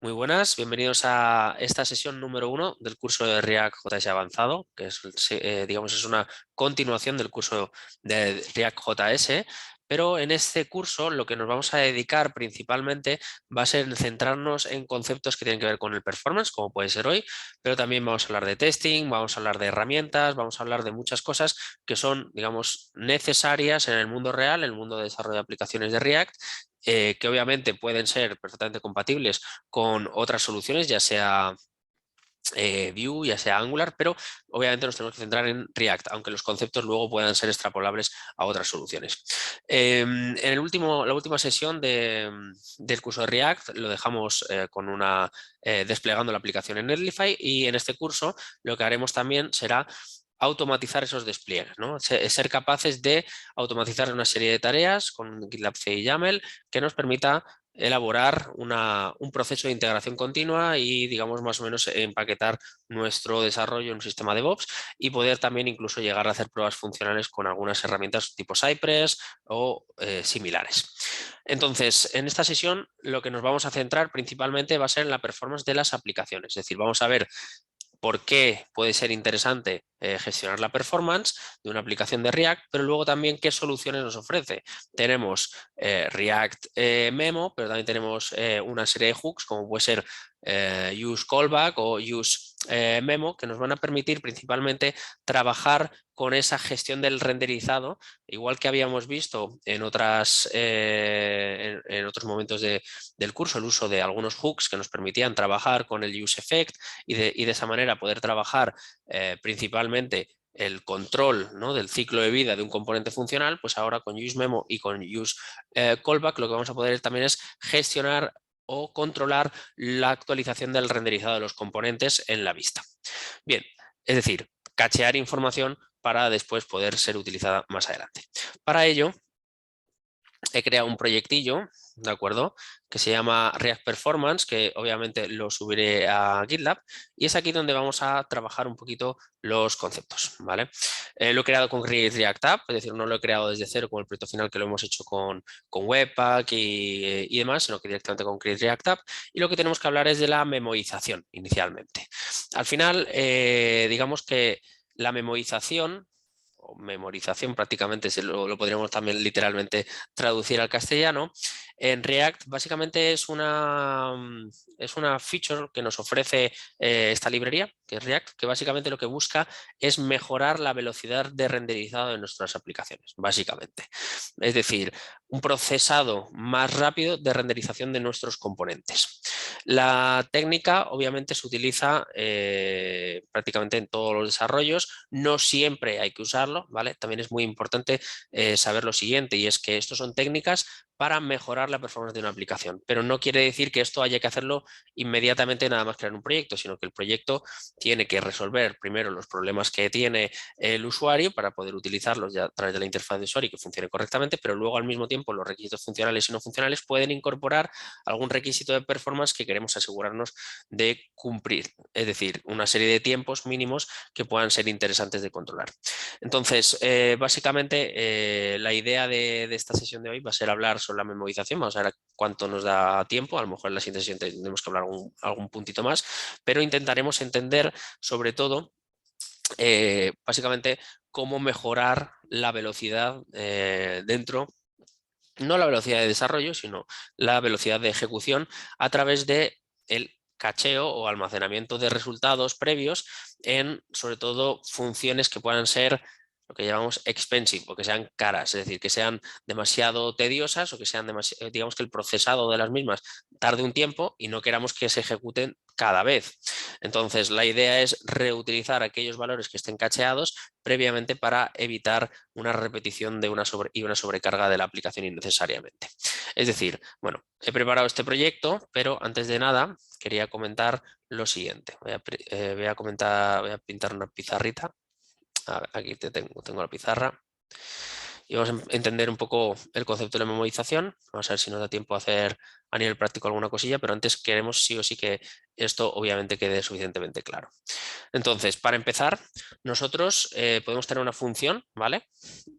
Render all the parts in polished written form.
Muy buenas, bienvenidos a esta sesión número 1 del curso de React JS Avanzado, que es, digamos, es una continuación del curso de React JS, pero en este curso lo que nos vamos a dedicar principalmente va a ser centrarnos en conceptos que tienen que ver con el performance, como puede ser hoy, pero también vamos a hablar de testing, vamos a hablar de herramientas, vamos a hablar de muchas cosas que son, digamos, necesarias en el mundo real, en el mundo de desarrollo de aplicaciones de React, que obviamente pueden ser perfectamente compatibles con otras soluciones, ya sea Vue, ya sea Angular, pero obviamente nos tenemos que centrar en React, aunque los conceptos luego puedan ser extrapolables a otras soluciones. En la última sesión del curso de React lo dejamos con desplegando la aplicación en Netlify, y en este curso lo que haremos también será automatizar esos despliegues, ¿no? Ser capaces de automatizar una serie de tareas con GitLab CI y YAML que nos permita elaborar un proceso de integración continua y, digamos, más o menos empaquetar nuestro desarrollo en un sistema DevOps y poder también incluso llegar a hacer pruebas funcionales con algunas herramientas tipo Cypress o similares. Entonces, en esta sesión lo que nos vamos a centrar principalmente va a ser en la performance de las aplicaciones, es decir, vamos a ver por qué puede ser interesante gestionar la performance de una aplicación de React, pero luego también qué soluciones nos ofrece. Tenemos React Memo, pero también tenemos una serie de hooks como puede ser Use Callback o Use Memo, que nos van a permitir principalmente trabajar con esa gestión del renderizado, igual que habíamos visto en en otros momentos del curso, el uso de algunos hooks que nos permitían trabajar con el Use Effect y de esa manera poder trabajar principalmente el control, ¿no?, del ciclo de vida de un componente funcional. Pues ahora con UseMemo y con UseCallback lo que vamos a poder también es gestionar o controlar la actualización del renderizado de los componentes en la vista. Bien, es decir, cachear información para después poder ser utilizada más adelante. Para ello, he creado un proyectillo, ¿de acuerdo?, que se llama React Performance, que obviamente lo subiré a GitLab, y es aquí donde vamos a trabajar un poquito los conceptos, ¿vale? Lo he creado con Create React App, es decir, no lo he creado desde cero como el proyecto final que lo hemos hecho con Webpack y demás, sino que directamente con Create React App, y lo que tenemos que hablar es de la memorización inicialmente. Al final, digamos que la memorización o memorización prácticamente lo podríamos también literalmente traducir al castellano. En React básicamente es una feature que nos ofrece esta librería, que es React, que básicamente lo que busca es mejorar la velocidad de renderizado de nuestras aplicaciones, básicamente. Es decir, un procesado más rápido de renderización de nuestros componentes. La técnica obviamente se utiliza prácticamente en todos los desarrollos, no siempre hay que usarlo, ¿vale? También es muy importante saber lo siguiente, y es que estos son técnicas para mejorar la performance de una aplicación, pero no quiere decir que esto haya que hacerlo inmediatamente nada más crear un proyecto, sino que el proyecto tiene que resolver primero los problemas que tiene el usuario para poder utilizarlos ya a través de la interfaz de usuario y que funcione correctamente, pero luego al mismo tiempo los requisitos funcionales y no funcionales pueden incorporar algún requisito de performance que queremos asegurarnos de cumplir, es decir, una serie de tiempos mínimos que puedan ser interesantes de controlar. Entonces, básicamente, la idea de esta sesión de hoy va a ser hablar sobre la memorización. Vamos a ver cuánto nos da tiempo. A lo mejor en la siguiente sesión tendremos que hablar algún puntito más, pero intentaremos entender sobre todo, básicamente, cómo mejorar la velocidad dentro, no la velocidad de desarrollo, sino la velocidad de ejecución a través de el cacheo o almacenamiento de resultados previos en, sobre todo, funciones que puedan ser lo que llamamos expensive o que sean caras, es decir, que sean demasiado tediosas o que sean digamos que el procesado de las mismas tarde un tiempo y no queramos que se ejecuten cada vez. Entonces, la idea es reutilizar aquellos valores que estén cacheados previamente para evitar una repetición de una sobrecarga de la aplicación innecesariamente. Es decir, bueno, he preparado este proyecto, pero antes de nada quería comentar lo siguiente. Voy a pintar una pizarrita. Aquí tengo la pizarra. Y vamos a entender un poco el concepto de la memorización. Vamos a ver si nos da tiempo a hacer a nivel práctico alguna cosilla, pero antes queremos sí o sí que esto obviamente quede suficientemente claro. Entonces, para empezar, nosotros podemos tener una función, ¿vale?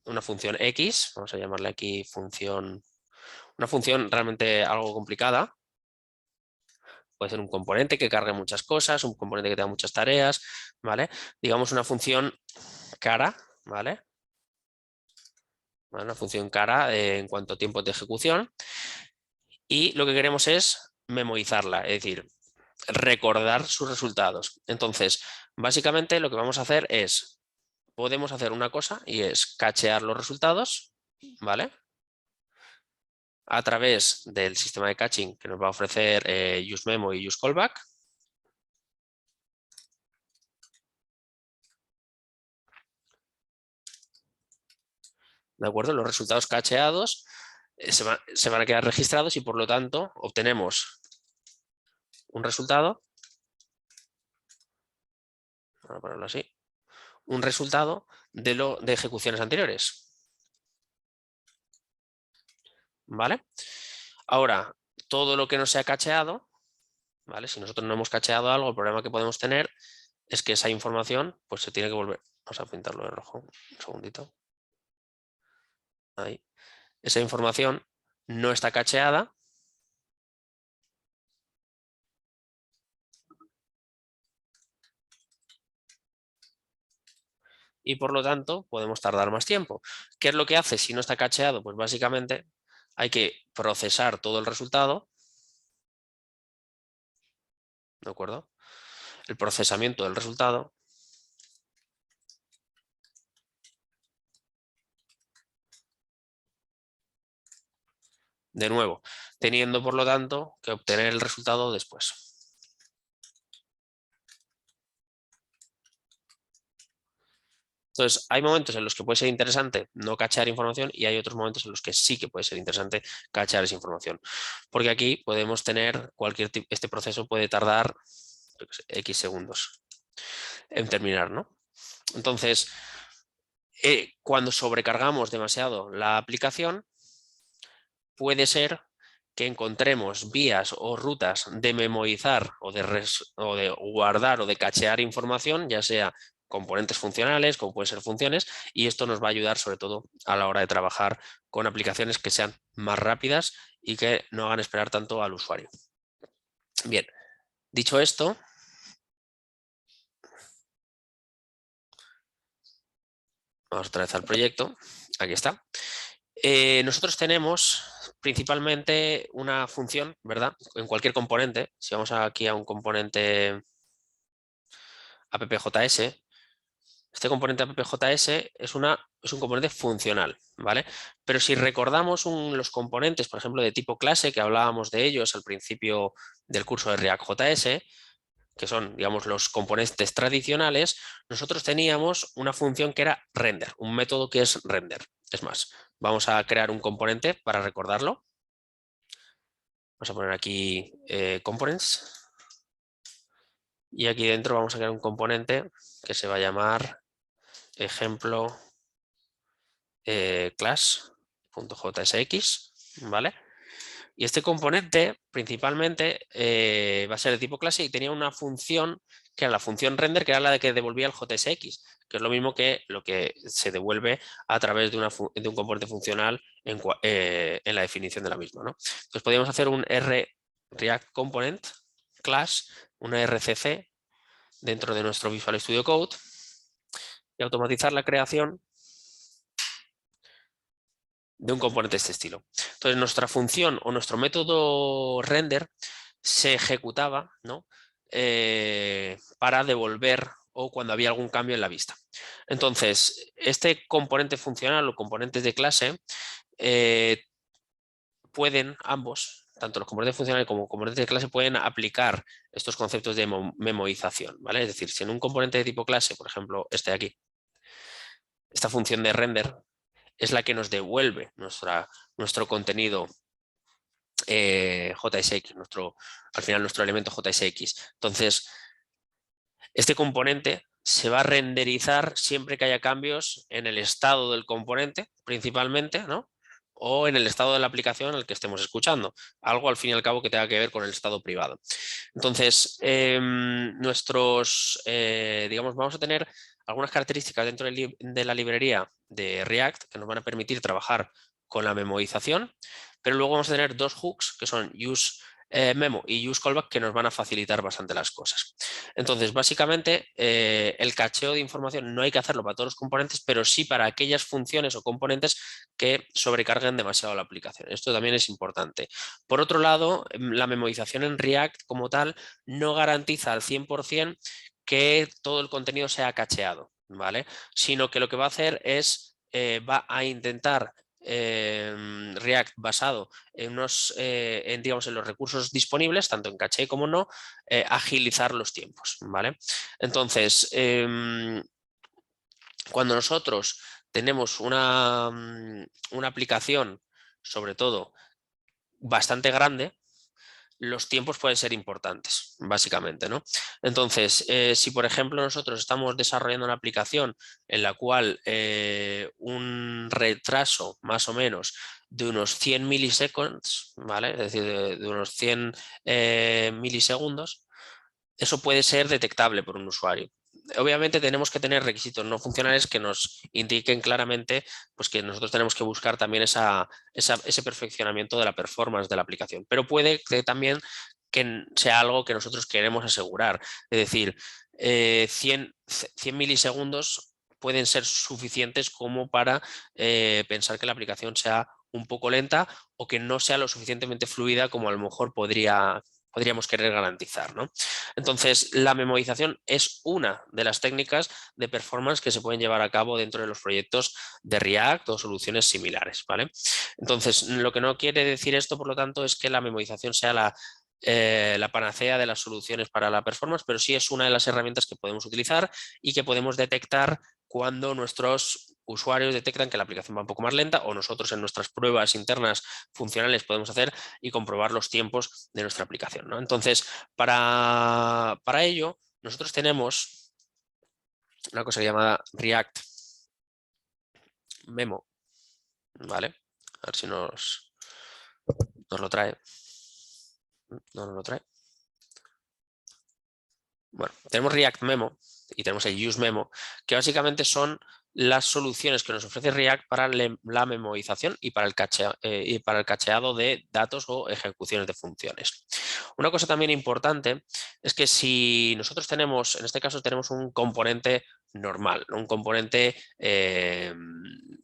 Una función X, vamos a llamarle aquí función, una función realmente algo complicada, puede ser un componente que cargue muchas cosas, un componente que tenga muchas tareas, ¿vale? Digamos una función cara, ¿vale? Una función cara en cuanto a tiempos de ejecución. Y lo que queremos es memorizarla, es decir, recordar sus resultados. Entonces, básicamente lo que vamos a hacer es, podemos hacer una cosa y es cachear los resultados, ¿vale? A través del sistema de caching que nos va a ofrecer useMemo y useCallback. ¿De acuerdo? Los resultados cacheados se van a quedar registrados y por lo tanto obtenemos un resultado, vamos a ponerlo así, un resultado de ejecuciones anteriores. ¿Vale? Ahora, todo lo que no se ha cacheado, ¿vale? Si nosotros no hemos cacheado algo, el problema que podemos tener es que esa información pues se tiene que volver. Vamos a pintarlo de rojo, un segundito. Ahí. Esa información no está cacheada. Y por lo tanto podemos tardar más tiempo. ¿Qué es lo que hace si no está cacheado? Pues básicamente hay que procesar todo el resultado, ¿de acuerdo? El procesamiento del resultado. De nuevo, teniendo por lo tanto que obtener el resultado después. Entonces, hay momentos en los que puede ser interesante no cachear información y hay otros momentos en los que sí que puede ser interesante cachear esa información. Porque aquí podemos tener cualquier tipo, este proceso puede tardar yo qué sé, X segundos en terminar, ¿no? Entonces, cuando sobrecargamos demasiado la aplicación, puede ser que encontremos vías o rutas de memorizar o de guardar o de cachear información, ya sea componentes funcionales, como pueden ser funciones, y esto nos va a ayudar sobre todo a la hora de trabajar con aplicaciones que sean más rápidas y que no hagan esperar tanto al usuario. Bien, dicho esto, vamos otra vez al proyecto, aquí está. Nosotros tenemos principalmente una función, ¿verdad? En cualquier componente, si vamos aquí a un componente appjs, este componente appjs es un componente funcional, ¿vale? Pero si recordamos los componentes, por ejemplo, de tipo clase, que hablábamos de ellos al principio del curso de React.js, que son, digamos, los componentes tradicionales, nosotros teníamos una función que era render, un método que es render. Es más, vamos a crear un componente para recordarlo. Vamos a poner aquí components. Y aquí dentro vamos a crear un componente que se va a llamar ejemplo class.jsx, ¿vale? Y este componente principalmente va a ser de tipo clase y tenía una función que era la función render, que era la de que devolvía el JSX, que es lo mismo que lo que se devuelve a través de un componente funcional en la definición de la misma, ¿no? Entonces podríamos hacer un React Component class, una RCC dentro de nuestro Visual Studio Code y automatizar la creación de un componente de este estilo. Entonces, nuestra función o nuestro método render se ejecutaba, ¿no? Para devolver o cuando había algún cambio en la vista. Entonces, este componente funcional o componentes de clase pueden ambos, tanto los componentes funcionales como componentes de clase, pueden aplicar estos conceptos de memorización, ¿vale? Es decir, si en un componente de tipo clase, por ejemplo, este de aquí, esta función de render es la que nos devuelve nuestro contenido JSX, al final nuestro elemento JSX. Entonces, este componente se va a renderizar siempre que haya cambios en el estado del componente, principalmente, ¿no? O en el estado de la aplicación en el que estemos escuchando. Algo al fin y al cabo que tenga que ver con el estado privado. Entonces, digamos, vamos a tener algunas características dentro de la librería de React que nos van a permitir trabajar con la memorización, pero luego vamos a tener dos hooks que son use memo y use callback que nos van a facilitar bastante las cosas. Entonces, básicamente, el cacheo de información no hay que hacerlo para todos los componentes, pero sí para aquellas funciones o componentes que sobrecarguen demasiado la aplicación. Esto también es importante. Por otro lado, la memorización en React como tal no garantiza al 100% que todo el contenido sea cacheado, ¿vale? Sino que lo que va a hacer es, va a intentar React basado digamos, en los recursos disponibles, tanto en caché como no, agilizar los tiempos, ¿vale? Entonces, cuando nosotros tenemos una aplicación, sobre todo, bastante grande, los tiempos pueden ser importantes, básicamente, ¿no? Entonces, si por ejemplo nosotros estamos desarrollando una aplicación en la cual un retraso más o menos de unos 100 milisegundos, ¿vale? Es decir, de unos 100 milisegundos, eso puede ser detectable por un usuario. Obviamente tenemos que tener requisitos no funcionales que nos indiquen claramente pues, que nosotros tenemos que buscar también ese perfeccionamiento de la performance de la aplicación. Pero puede que también que sea algo que nosotros queremos asegurar. Es decir, 100 milisegundos pueden ser suficientes como para pensar que la aplicación sea un poco lenta o que no sea lo suficientemente fluida como a lo mejor podríamos querer garantizar, ¿no? Entonces, la memorización es una de las técnicas de performance que se pueden llevar a cabo dentro de los proyectos de React o soluciones similares, ¿vale? Entonces, lo que no quiere decir esto, por lo tanto, es que la memorización sea la panacea de las soluciones para la performance, pero sí es una de las herramientas que podemos utilizar y que podemos detectar cuando nuestros usuarios detectan que la aplicación va un poco más lenta o nosotros en nuestras pruebas internas funcionales podemos hacer y comprobar los tiempos de nuestra aplicación, ¿no? Entonces, para ello, nosotros tenemos una cosa llamada React Memo, ¿vale? A ver si nos lo trae. No nos lo trae. Bueno, tenemos React Memo y tenemos el Use Memo, que básicamente son las soluciones que nos ofrece React para la memorización y para el cacheado de datos o ejecuciones de funciones. Una cosa también importante es que si nosotros tenemos, en este caso tenemos un componente normal, un componente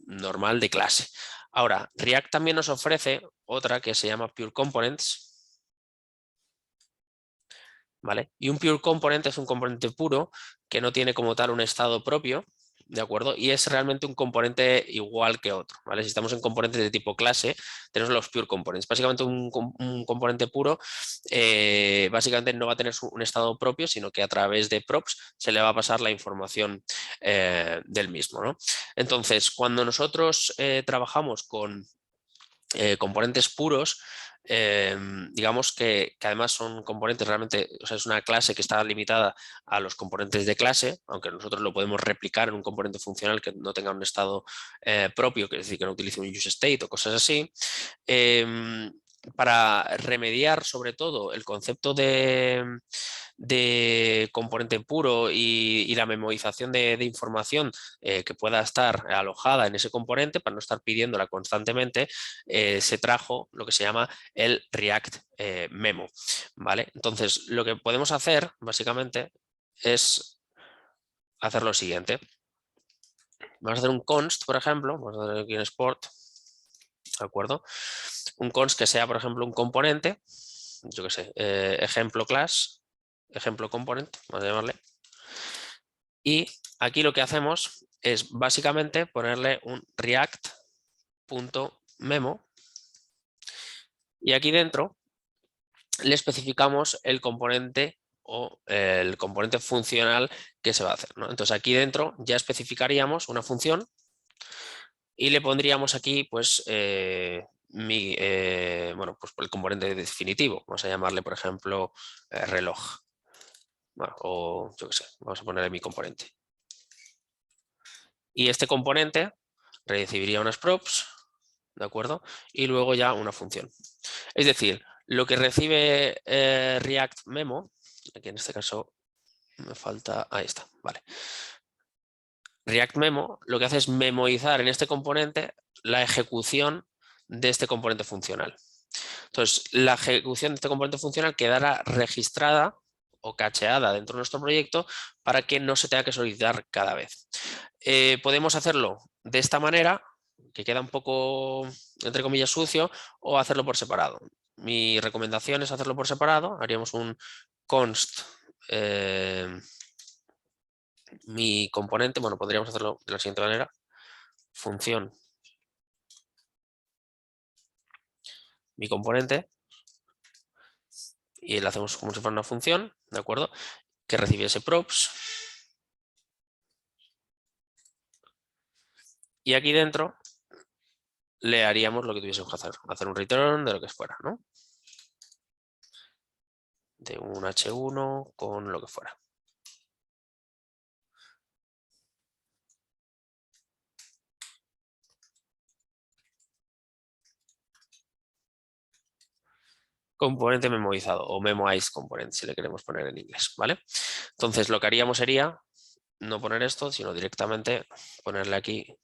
normal de clase. Ahora, React también nos ofrece otra que se llama Pure Components, ¿vale? Y un pure component es un componente puro que no tiene como tal un estado propio, ¿de acuerdo? Y es realmente un componente igual que otro, ¿vale? Si estamos en componentes de tipo clase, tenemos los pure components. Básicamente un componente puro básicamente no va a tener un estado propio, sino que a través de props se le va a pasar la información del mismo, ¿no? Entonces, cuando nosotros trabajamos con componentes puros, digamos que además son componentes realmente, o sea, es una clase que está limitada a los componentes de clase, aunque nosotros lo podemos replicar en un componente funcional que no tenga un estado propio, que es decir, que no utilice un use state o cosas así. Para remediar sobre todo el concepto de componente puro y la memorización de información que pueda estar alojada en ese componente para no estar pidiéndola constantemente, se trajo lo que se llama el React Memo, ¿vale? Entonces, lo que podemos hacer básicamente es hacer lo siguiente. Vamos a hacer un const, por ejemplo, vamos a hacer aquí en Sport, ¿de acuerdo? Un const que sea, por ejemplo, un componente, yo qué sé, ejemplo class, ejemplo component, vamos a llamarle. Y aquí lo que hacemos es básicamente ponerle un react.memo y aquí dentro le especificamos el componente o el componente funcional que se va a hacer, ¿no? Entonces aquí dentro ya especificaríamos una función y le pondríamos aquí pues, bueno, pues el componente definitivo. Vamos a llamarle, por ejemplo, reloj. Bueno, o yo qué sé, vamos a ponerle mi componente. Y este componente recibiría unas props, ¿de acuerdo? Y luego ya una función. Es decir, lo que recibe React Memo, aquí en este caso me falta, ahí está, vale. React Memo lo que hace es memorizar en este componente la ejecución de este componente funcional. Entonces, la ejecución de este componente funcional quedará registrada o cacheada dentro de nuestro proyecto para que no se tenga que solicitar cada vez. Podemos hacerlo de esta manera, que queda un poco, entre comillas, sucio, o hacerlo por separado. Mi recomendación es hacerlo por separado. Haríamos un const mi componente, bueno, podríamos hacerlo de la siguiente manera, función mi componente, y le hacemos como si fuera una función, ¿de acuerdo? Que recibiese props. Y aquí dentro le haríamos lo que tuviésemos que hacer un return de lo que fuera, ¿no? De un H1 con lo que fuera. Componente memoizado o memoized component, si le queremos poner en inglés, ¿vale? Entonces lo que haríamos sería no poner esto, sino directamente ponerle aquí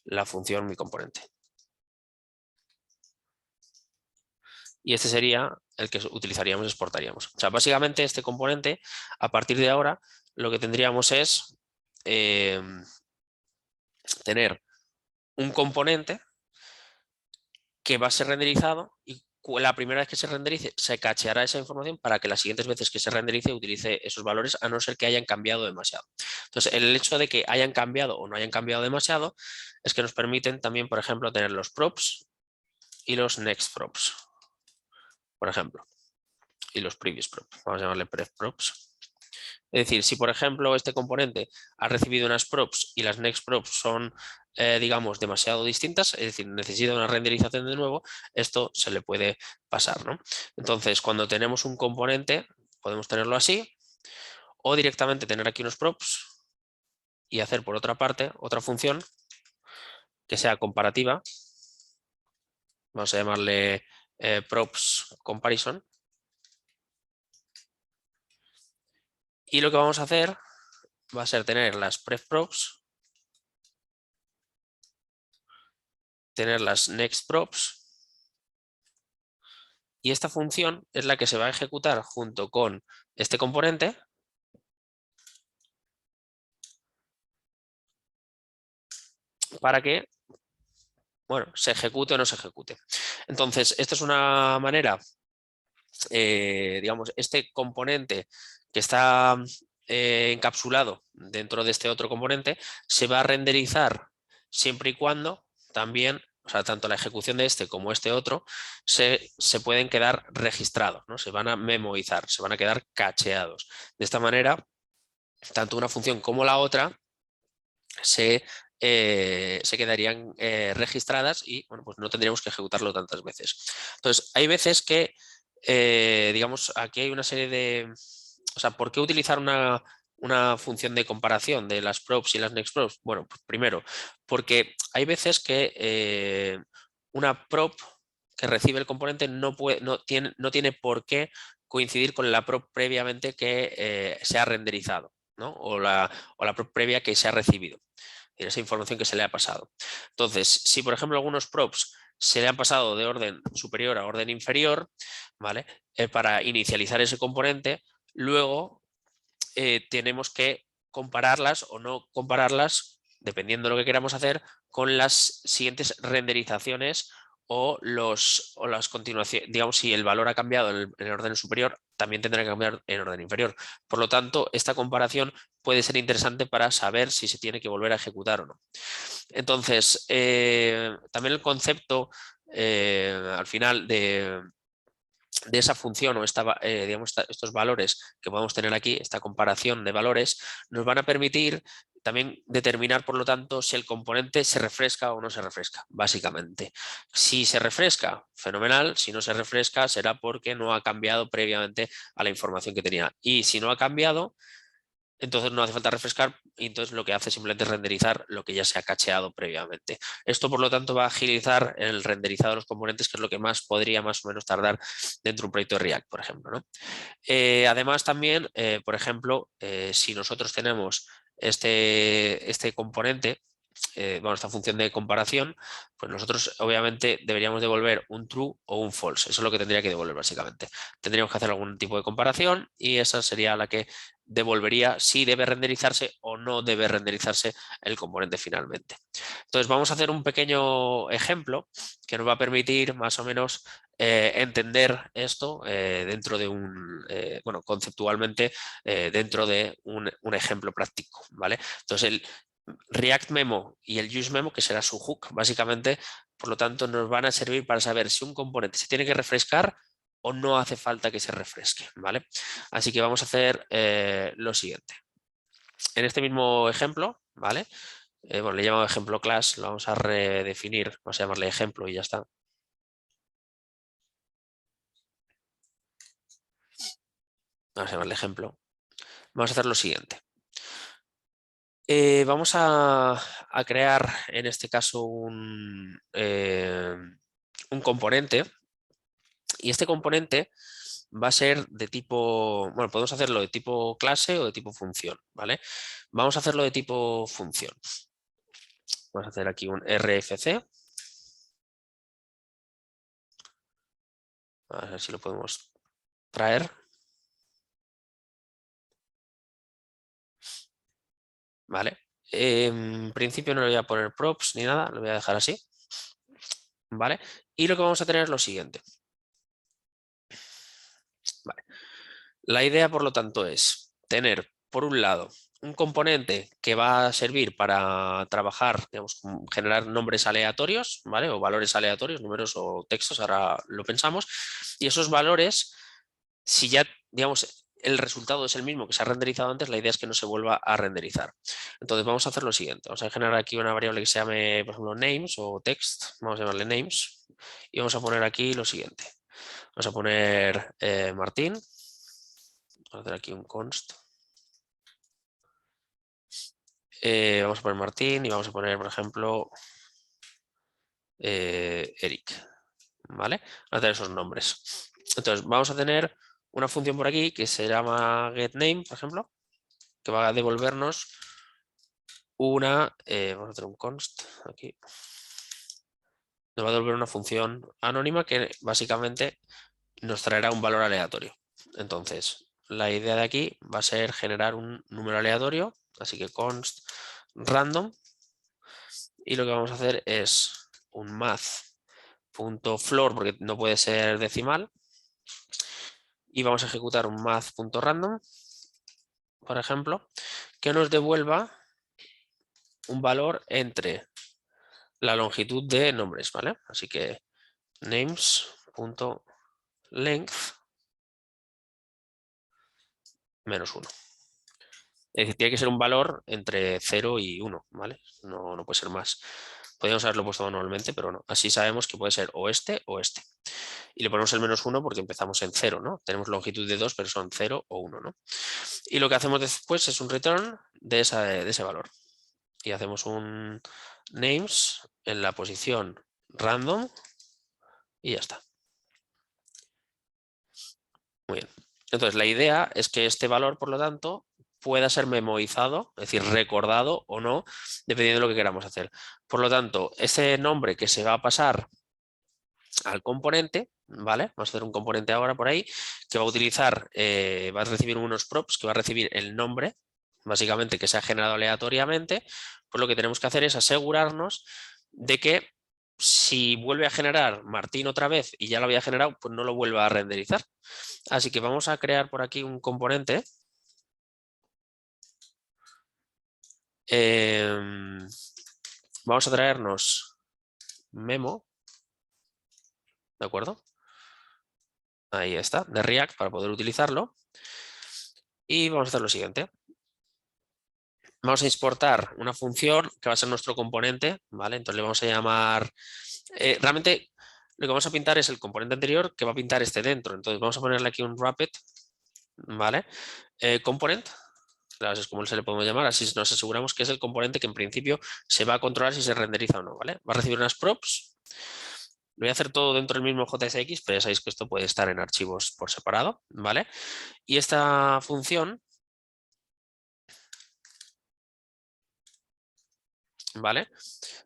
la función mi componente. Y este sería el que utilizaríamos y exportaríamos. O sea, básicamente este componente, a partir de ahora, lo que tendríamos es tener un componente que va a ser renderizado y la primera vez que se renderice se cacheará esa información para que las siguientes veces que se renderice utilice esos valores, a no ser que hayan cambiado demasiado. Entonces, el hecho de que hayan cambiado o no hayan cambiado demasiado es que nos permiten también, por ejemplo, tener los props y los next props, por ejemplo, y los previous props. Vamos a llamarle pref props. Es decir, si por ejemplo este componente ha recibido unas props y las next props son, digamos, demasiado distintas, es decir, necesita una renderización de nuevo, esto se le puede pasar, ¿no? Entonces, cuando tenemos un componente, podemos tenerlo así, o directamente tener aquí unos props y hacer por otra parte otra función que sea comparativa. Vamos a llamarle props comparison. Y lo que vamos a hacer va a ser tener las pref props, tener las next props, y esta función es la que se va a ejecutar junto con este componente para que, bueno, se ejecute o no se ejecute. Entonces, esta es una manera, digamos, este componente que está encapsulado dentro de este otro componente se va a renderizar siempre y cuando también, o sea, tanto la ejecución de este como este otro se pueden quedar registrados, ¿no? Se van a memoizar, se van a quedar cacheados. De esta manera, tanto una función como la otra se quedarían registradas y bueno, pues no tendríamos que ejecutarlo tantas veces. Entonces, hay veces que, digamos, aquí hay una serie de... O sea, ¿por qué utilizar una función de comparación de las props y las next props? Bueno, pues primero, porque hay veces que una prop que recibe el componente no tiene por qué coincidir con la prop previamente que se ha renderizado, ¿no? O la prop previa que se ha recibido, esa información que se le ha pasado. Entonces, si por ejemplo algunos props se le han pasado de orden superior a orden inferior, ¿vale? Para inicializar ese componente, luego tenemos que compararlas o no compararlas, dependiendo de lo que queramos hacer, con las siguientes renderizaciones o las continuaciones. Digamos, si el valor ha cambiado en el orden superior, también tendrá que cambiar en orden inferior. Por lo tanto, esta comparación puede ser interesante para saber si se tiene que volver a ejecutar o no. Entonces, también el concepto al final de esa función o digamos, estos valores que podemos tener aquí, esta comparación de valores, nos van a permitir también determinar, por lo tanto, si el componente se refresca o no se refresca, básicamente. Si se refresca, fenomenal. Si no se refresca, será porque no ha cambiado previamente a la información que tenía. Y si no ha cambiado, entonces no hace falta refrescar y entonces lo que hace simplemente es renderizar lo que ya se ha cacheado previamente. Esto, por lo tanto, va a agilizar el renderizado de los componentes, que es lo que más podría más o menos tardar dentro de un proyecto de React, por ejemplo, ¿no? Además, también, por ejemplo, si nosotros tenemos este componente bueno, esta función de comparación, pues nosotros obviamente deberíamos devolver un true o un false. Eso es lo que tendría que devolver básicamente. Tendríamos que hacer algún tipo de comparación y esa sería la que devolvería si debe renderizarse o no debe renderizarse el componente finalmente. Entonces vamos a hacer un pequeño ejemplo que nos va a permitir más o menos entender esto dentro de bueno, conceptualmente dentro de un ejemplo práctico, ¿vale? Entonces el React Memo y el Use Memo, que será su hook, básicamente, por lo tanto, nos van a servir para saber si un componente se tiene que refrescar o no hace falta que se refresque, ¿vale? Así que vamos a hacer lo siguiente. En este mismo ejemplo, ¿vale? Bueno, le he llamado ejemplo class, lo vamos a redefinir, vamos a llamarle ejemplo y ya está. Vamos a llamarle ejemplo. Vamos a hacer lo siguiente. Vamos a crear en este caso un componente y este componente va a ser de tipo, bueno, podemos hacerlo de tipo clase o de tipo función, ¿vale? Vamos a hacerlo de tipo función. Vamos a hacer aquí un RFC. A ver si lo podemos traer. ¿Vale? En principio no le voy a poner props ni nada, lo voy a dejar así. ¿Vale? Y lo que vamos a tener es lo siguiente. Vale. La idea, por lo tanto, es tener, por un lado, un componente que va a servir para trabajar, digamos, generar nombres aleatorios, ¿vale? O valores aleatorios, números o textos, ahora lo pensamos. Y esos valores, si ya, digamos, el resultado es el mismo que se ha renderizado antes, la idea es que no se vuelva a renderizar. Entonces vamos a hacer lo siguiente. Vamos a generar aquí una variable que se llame, por ejemplo, names o text. Vamos a llamarle names. Y vamos a poner aquí lo siguiente. Vamos a poner Martín. Vamos a hacer aquí un const. Vamos a poner Martín y vamos a poner, por ejemplo, Eric. ¿Vale? Vamos a tener esos nombres. Entonces vamos a tener una función por aquí que se llama getName, por ejemplo, que va a devolvernos una, vamos a hacer un const aquí, nos va a devolver una función anónima que básicamente nos traerá un valor aleatorio. Entonces, la idea de aquí va a ser generar un número aleatorio, así que const random, y lo que vamos a hacer es un math.floor, porque no puede ser decimal, y vamos a ejecutar un math.random, por ejemplo, que nos devuelva un valor entre la longitud de nombres, ¿vale? Así que names.length menos 1. Es decir, tiene que ser un valor entre 0 y 1, ¿vale? No puede ser más. Podríamos haberlo puesto manualmente, pero no. Así sabemos que puede ser o este o este. Y le ponemos el menos 1 porque empezamos en 0, ¿no? Tenemos longitud de 2, pero son 0 o 1, ¿no? Y lo que hacemos después es un return de ese valor. Y hacemos un names en la posición random y ya está. Muy bien. Entonces, la idea es que este valor, por lo tanto, pueda ser memorizado, es decir, recordado o no, dependiendo de lo que queramos hacer. Por lo tanto, ese nombre que se va a pasar al componente, ¿vale? Vamos a hacer un componente ahora por ahí, que va a utilizar, va a recibir unos props, que va a recibir el nombre, básicamente que se ha generado aleatoriamente. Pues lo que tenemos que hacer es asegurarnos de que si vuelve a generar Martín otra vez y ya lo había generado, pues no lo vuelva a renderizar. Así que vamos a crear por aquí un componente. Vamos a traernos memo, ¿de acuerdo? Ahí está, de React para poder utilizarlo. Y vamos a hacer lo siguiente. Vamos a exportar una función que va a ser nuestro componente, ¿vale? Entonces le vamos a llamar... realmente lo que vamos a pintar es el componente anterior que va a pintar este dentro. Entonces vamos a ponerle aquí un wrapped, ¿vale? Component, claro, es como se le podemos llamar, así nos aseguramos que es el componente que en principio se va a controlar si se renderiza o no, ¿vale? Va a recibir unas props. Lo voy a hacer todo dentro del mismo JSX, pero ya sabéis que esto puede estar en archivos por separado, ¿vale? Y esta función ¿vale?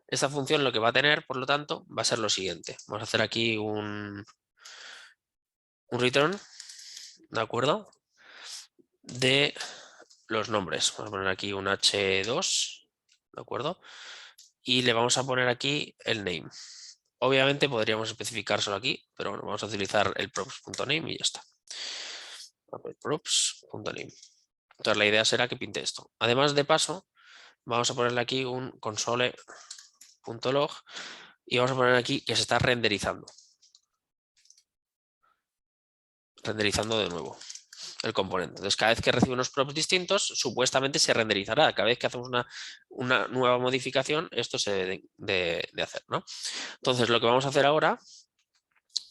Esta función lo que va a tener, por lo tanto, va a ser lo siguiente. Vamos a hacer aquí un return, ¿de acuerdo? De los nombres. Vamos a poner aquí un h2, ¿de acuerdo? Y le vamos a poner aquí el name. Obviamente podríamos especificárselo aquí, pero bueno, vamos a utilizar el props.name y ya está. Props.name. Entonces la idea será que pinte esto. Además de paso, vamos a ponerle aquí un console.log y vamos a poner aquí que se está renderizando. Renderizando de nuevo el componente. Entonces, cada vez que recibe unos props distintos, supuestamente se renderizará. Cada vez que hacemos una nueva modificación, esto se debe de hacer, ¿no? Entonces, lo que vamos a hacer ahora,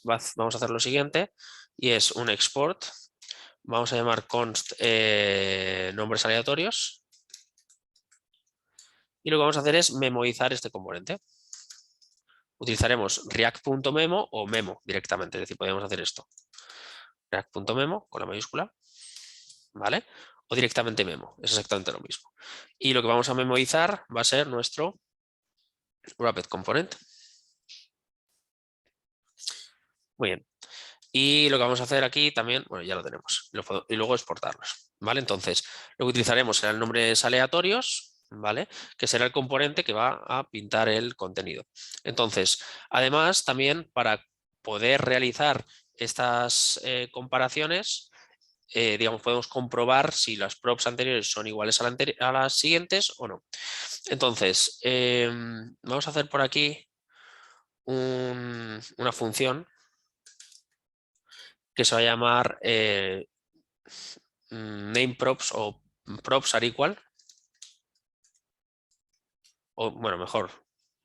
vamos a hacer lo siguiente, y es un export. Vamos a llamar const nombres aleatorios. Y lo que vamos a hacer es memoizar este componente. Utilizaremos react.memo o memo directamente, es decir, podemos hacer esto. React.memo con la mayúscula, ¿vale? O directamente memo, es exactamente lo mismo. Y lo que vamos a memoizar va a ser nuestro wrapped component. Muy bien. Y lo que vamos a hacer aquí también, bueno, ya lo tenemos, y luego exportarlos, ¿vale? Entonces, lo que utilizaremos serán nombres aleatorios, ¿vale? Que será el componente que va a pintar el contenido. Entonces, además, también para poder realizar estas comparaciones, digamos, podemos comprobar si las props anteriores son iguales a las siguientes o no. Entonces, vamos a hacer por aquí una función que se va a llamar nameProps o props are equal, o bueno, mejor,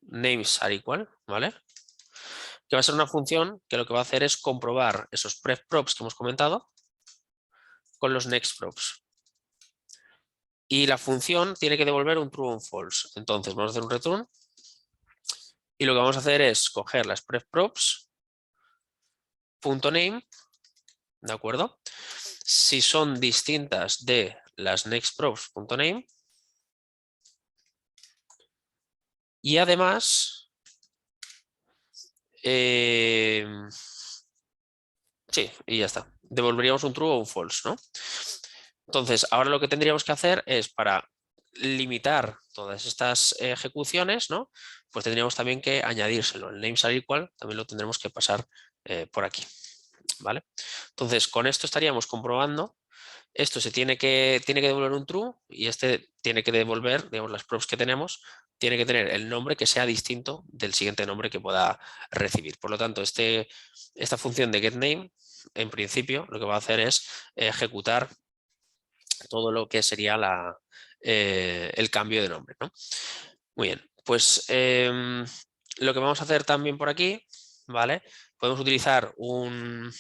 names are equal, ¿vale? Que va a ser una función que lo que va a hacer es comprobar esos prefprops que hemos comentado con los nextProps. Y la función tiene que devolver un true o un false. Entonces vamos a hacer un return y lo que vamos a hacer es coger las prefprops.name, ¿de acuerdo? Si son distintas de las nextprops.name y además sí, y ya está. Devolveríamos un true o un false, ¿no? Entonces, ahora lo que tendríamos que hacer es para limitar todas estas ejecuciones, ¿no? Pues tendríamos también que añadírselo. El names are equal también lo tendremos que pasar por aquí, ¿vale? Entonces, con esto estaríamos comprobando. Esto se tiene que devolver un true y este tiene que devolver, digamos, las props que tenemos, tiene que tener el nombre que sea distinto del siguiente nombre que pueda recibir. Por lo tanto, esta función de getName, en principio, lo que va a hacer es ejecutar todo lo que sería el cambio de nombre, ¿no? Muy bien, pues lo que vamos a hacer también por aquí, ¿vale? Podemos utilizar un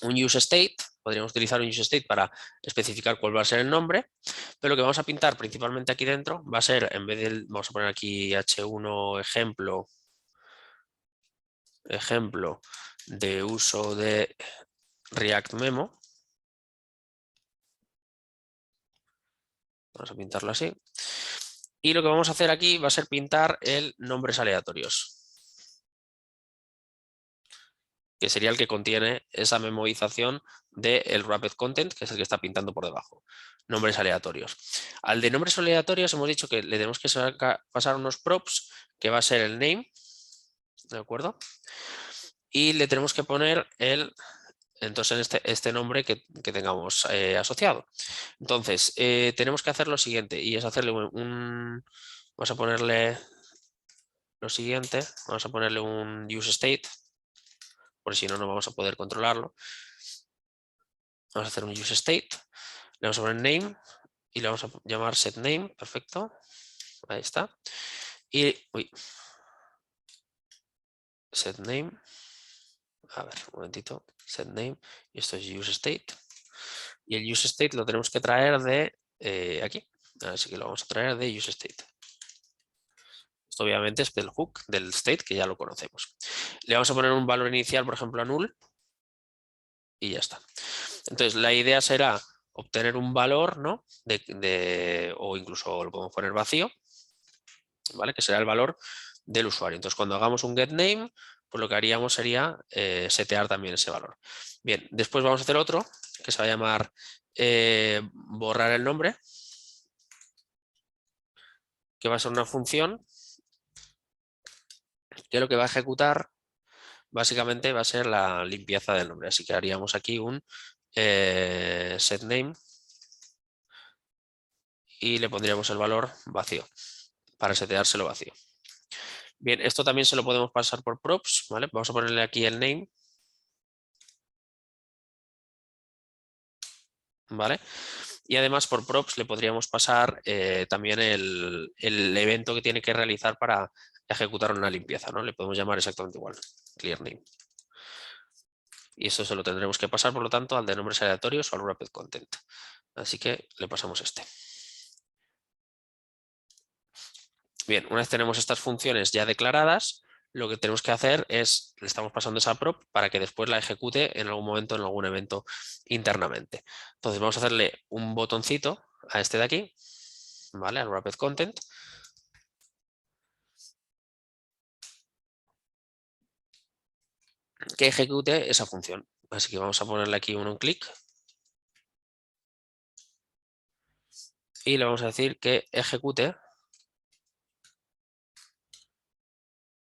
useState, podríamos utilizar un useState para especificar cuál va a ser el nombre, pero lo que vamos a pintar principalmente aquí dentro va a ser, en vez del, vamos a poner aquí h1 ejemplo de uso de React Memo. Vamos a pintarlo así. Y lo que vamos a hacer aquí va a ser pintar el nombres aleatorios, que sería el que contiene esa memorización del wrapped content, que es el que está pintando por debajo. Nombres aleatorios. Al de nombres aleatorios hemos dicho que le tenemos que pasar unos props, que va a ser el name, ¿de acuerdo? Y le tenemos que poner entonces este nombre que tengamos asociado. Entonces, tenemos que hacer lo siguiente, y es hacerle vamos a ponerle lo siguiente, vamos a ponerle un useState, porque si no, no vamos a poder controlarlo. Vamos a hacer un useState, le vamos a poner name y le vamos a llamar setName, perfecto, ahí está. Y, setName, a ver, un momentito, setName, y esto es useState. Y el useState lo tenemos que traer de aquí, así que lo vamos a traer de useState. Esto obviamente es del hook, del state, que ya lo conocemos. Le vamos a poner un valor inicial, por ejemplo, a null, y ya está. Entonces, la idea será obtener un valor, ¿no? O incluso lo podemos poner vacío. ¿vale? Que será el valor del usuario. Entonces, cuando hagamos un getName, pues lo que haríamos sería setear también ese valor. Bien, después vamos a hacer otro que se va a llamar borrar el nombre, que va a ser una función que lo que va a ejecutar básicamente va a ser la limpieza del nombre. Así que haríamos aquí un setName y le pondríamos el valor vacío para seteárselo vacío. Bien, esto también se lo podemos pasar por props, ¿vale? Vamos a ponerle aquí el name, ¿vale? Y además por props le podríamos pasar también el evento que tiene que realizar para ejecutar una limpieza, ¿no? Le podemos llamar exactamente igual, clear name. Y eso se lo tendremos que pasar, por lo tanto, al de nombres aleatorios o al wrapped content. Así que le pasamos este. Bien, una vez tenemos estas funciones ya declaradas, lo que tenemos que hacer es, le estamos pasando esa prop para que después la ejecute en algún momento, en algún evento internamente. Entonces vamos a hacerle un botoncito a este de aquí, ¿vale? Al wrapped content. Que ejecute esa función. Así que vamos a ponerle aquí un clic. Y le vamos a decir que ejecute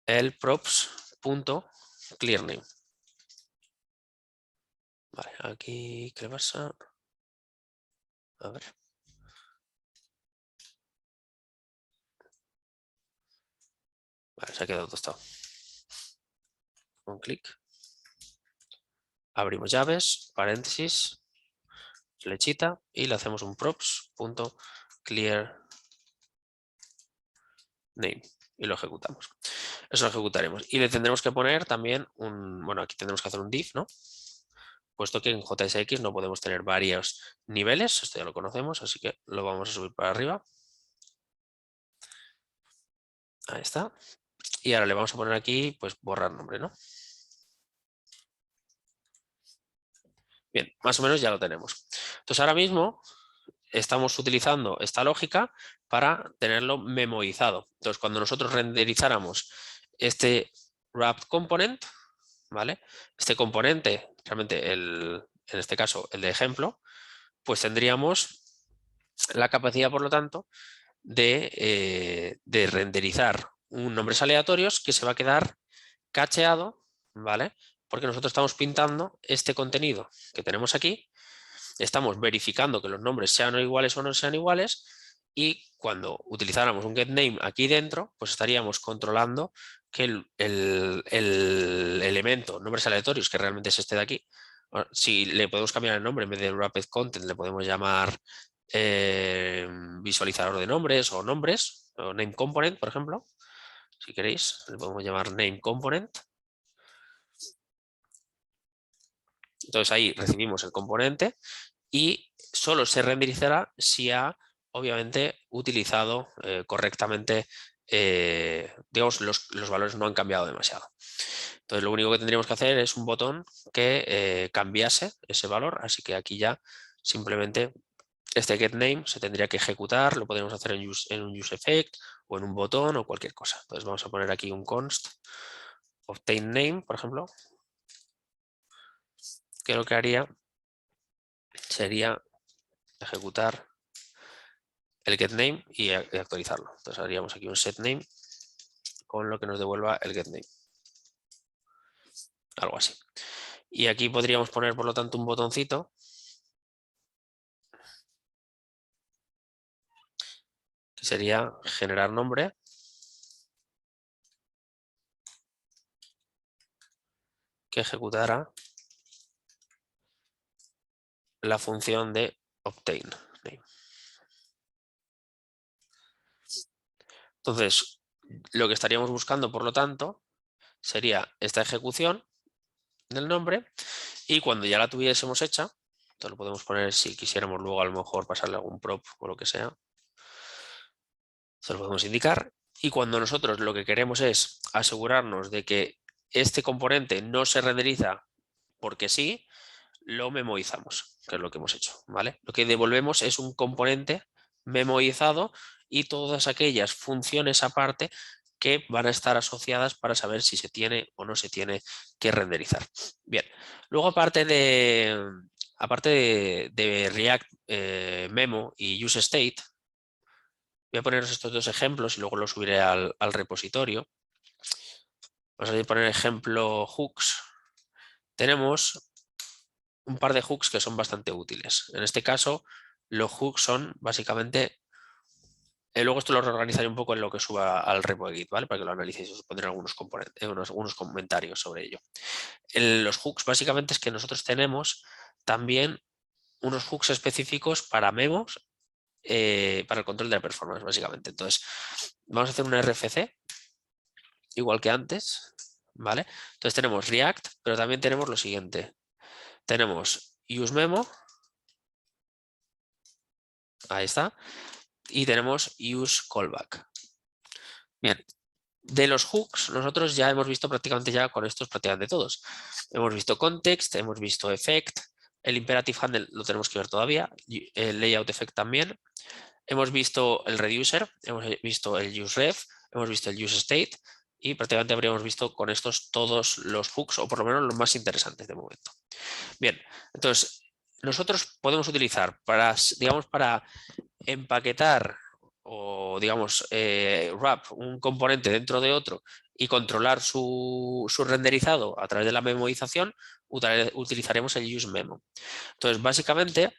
el props.clearName. Vale, aquí, ¿qué pasa? A ver. Vale, se ha quedado tostado. Un clic. Abrimos llaves, paréntesis, flechita y le hacemos un props.clearName y lo ejecutamos. Eso lo ejecutaremos. Y le tendremos que poner también un, bueno, aquí tendremos que hacer un div, ¿no? Puesto que en JSX no podemos tener varios niveles, esto ya lo conocemos, así que lo vamos a subir para arriba. Ahí está. Y ahora le vamos a poner aquí, pues, borrar nombre, ¿no? Bien, más o menos ya lo tenemos. Entonces ahora mismo estamos utilizando esta lógica para tenerlo memorizado. Entonces cuando nosotros renderizáramos este wrapped component, ¿vale? Este componente, realmente en este caso el de ejemplo, pues tendríamos la capacidad, por lo tanto, de renderizar un nombres aleatorios que se va a quedar cacheado, ¿vale? Porque nosotros estamos pintando este contenido que tenemos aquí, estamos verificando que los nombres sean iguales o no sean iguales y cuando utilizáramos un getName aquí dentro, pues estaríamos controlando que el elemento, nombres aleatorios, que realmente es este de aquí, si le podemos cambiar el nombre en vez de wrapped content, le podemos llamar visualizador de nombres o nombres, o name component, por ejemplo. Si queréis, le podemos llamar name component. Entonces ahí recibimos el componente y solo se renderizará si ha, obviamente, utilizado correctamente, digamos, los valores no han cambiado demasiado. Entonces lo único que tendríamos que hacer es un botón que cambiase ese valor, así que aquí ya simplemente este getName se tendría que ejecutar, lo podríamos hacer en un useEffect o en un botón o cualquier cosa. Entonces vamos a poner aquí un const obtainName, por ejemplo, que lo que haría sería ejecutar el getName y actualizarlo. Entonces haríamos aquí un setName con lo que nos devuelva el getName. Algo así. Y aquí podríamos poner, por lo tanto, un botoncito que sería generar nombre que ejecutará la función de obtain name. Entonces, lo que estaríamos buscando, por lo tanto, sería esta ejecución del nombre y cuando ya la tuviésemos hecha, esto lo podemos poner si quisiéramos luego a lo mejor pasarle algún prop o lo que sea, se lo podemos indicar y cuando nosotros lo que queremos es asegurarnos de que este componente no se renderiza porque sí, lo memoizamos, que es lo que hemos hecho, ¿vale? Lo que devolvemos es un componente memoizado y todas aquellas funciones aparte que van a estar asociadas para saber si se tiene o no se tiene que renderizar. Bien, luego aparte de React Memo y UseState, voy a poneros estos dos ejemplos y luego los subiré al repositorio. Vamos a poner ejemplo hooks. Tenemos un par de hooks que son bastante útiles. En este caso, los hooks son básicamente... luego esto lo reorganizaré un poco en lo que suba al repo de Git, ¿vale? Para que lo analicéis y os pondré algunos componentes, algunos comentarios sobre ello. Los hooks básicamente es que nosotros tenemos también unos hooks específicos para memos, para el control de la performance, básicamente. Entonces, vamos a hacer un RFC, igual que antes, ¿vale? Entonces tenemos React, pero también tenemos lo siguiente. Tenemos useMemo, ahí está, y tenemos useCallback. Bien, de los hooks nosotros ya hemos visto prácticamente ya con estos prácticamente todos. Hemos visto context, hemos visto effect, el imperative handle lo tenemos que ver todavía, el layout effect también. Hemos visto el reducer, hemos visto el useRef, hemos visto el useState y prácticamente habríamos visto con estos todos los hooks o por lo menos los más interesantes de momento. Bien, entonces nosotros podemos utilizar para, digamos, para empaquetar o digamos wrap un componente dentro de otro y controlar su renderizado a través de la memorización, utilizaremos el useMemo. Entonces básicamente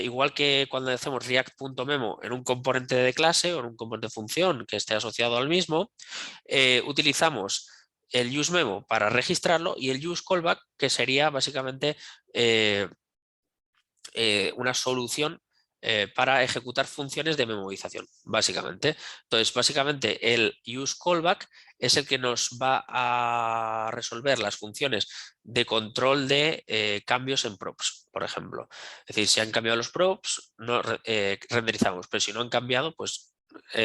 igual que cuando hacemos react.memo en un componente de clase o en un componente de función que esté asociado al mismo, utilizamos el useMemo para registrarlo y el useCallback que sería básicamente una solución para ejecutar funciones de memorización, básicamente. Entonces, básicamente el useCallback es el que nos va a resolver las funciones de control de cambios en props, por ejemplo. Es decir, si han cambiado los props, no renderizamos, pero si no han cambiado, pues